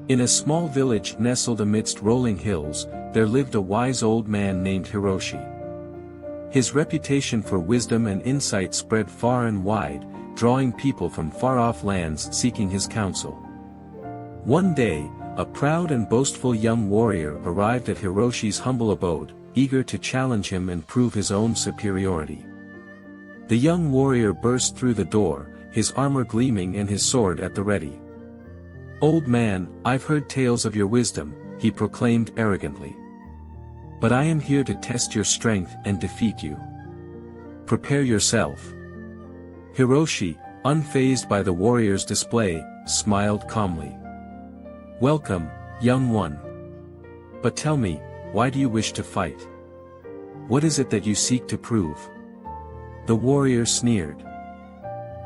In a small village nestled amidst rolling hills, there lived a wise old man named Hiroshi. His reputation for wisdom and insight spread far and wide, drawing people from far-off lands seeking his counsel. One day, a proud and boastful young warrior arrived at Hiroshi's humble abode, eager to challenge him and prove his own superiority. The young warrior burst through the door, his armor gleaming and his sword at the ready. "Old man, I've heard tales of your wisdom," he proclaimed arrogantly. "But I am here to test your strength and defeat you. Prepare yourself." Hiroshi, unfazed by the warrior's display, smiled calmly. "Welcome, young one. But tell me, why do you wish to fight? What is it that you seek to prove?" The warrior sneered.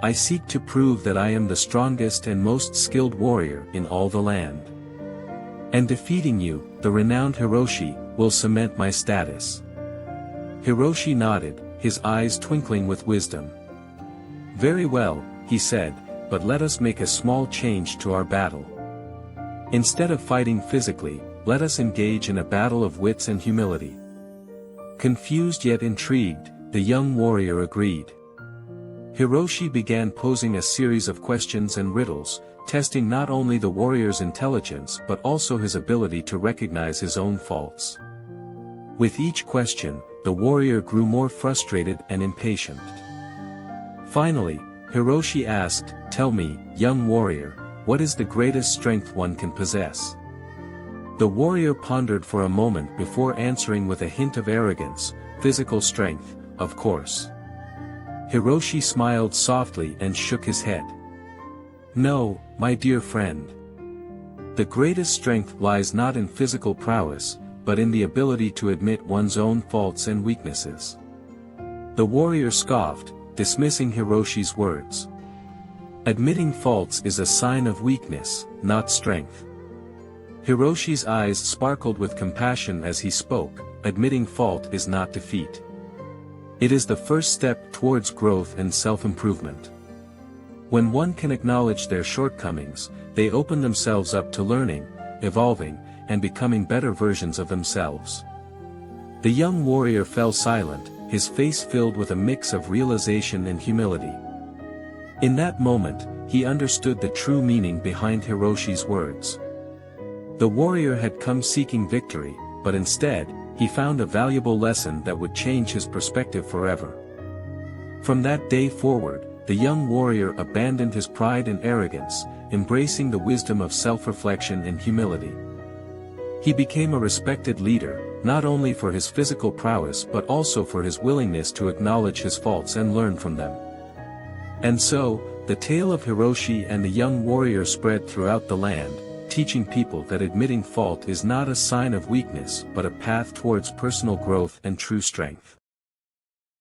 "I seek to prove that I am the strongest and most skilled warrior in all the land. And defeating you, the renowned Hiroshi, will cement my status." Hiroshi nodded, his eyes twinkling with wisdom. "Very well," he said, "but let us make a small change to our battle. Instead of fighting physically, let us engage in a battle of wits and humility." Confused yet intrigued, the young warrior agreed. Hiroshi began posing a series of questions and riddles, testing not only the warrior's intelligence but also his ability to recognize his own faults. With each question, the warrior grew more frustrated and impatient. Finally, Hiroshi asked, "Tell me, young warrior, what is the greatest strength one can possess?" The warrior pondered for a moment before answering with a hint of arrogance, "Physical strength, of course." Hiroshi smiled softly and shook his head. "No, my dear friend. The greatest strength lies not in physical prowess, but in the ability to admit one's own faults and weaknesses." The warrior scoffed, dismissing Hiroshi's words. "Admitting faults is a sign of weakness, not strength." Hiroshi's eyes sparkled with compassion as he spoke, "Admitting fault is not defeat. It is the first step towards growth and self-improvement. When one can acknowledge their shortcomings, they open themselves up to learning, evolving, and becoming better versions of themselves." The young warrior fell silent, his face filled with a mix of realization and humility. In that moment, he understood the true meaning behind Hiroshi's words. The warrior had come seeking victory, but instead, he found a valuable lesson that would change his perspective forever. From that day forward, the young warrior abandoned his pride and arrogance, embracing the wisdom of self-reflection and humility. He became a respected leader, not only for his physical prowess but also for his willingness to acknowledge his faults and learn from them. And so, the tale of Hiroshi and the young warrior spread throughout the land, teaching people that admitting fault is not a sign of weakness but a path towards personal growth and true strength.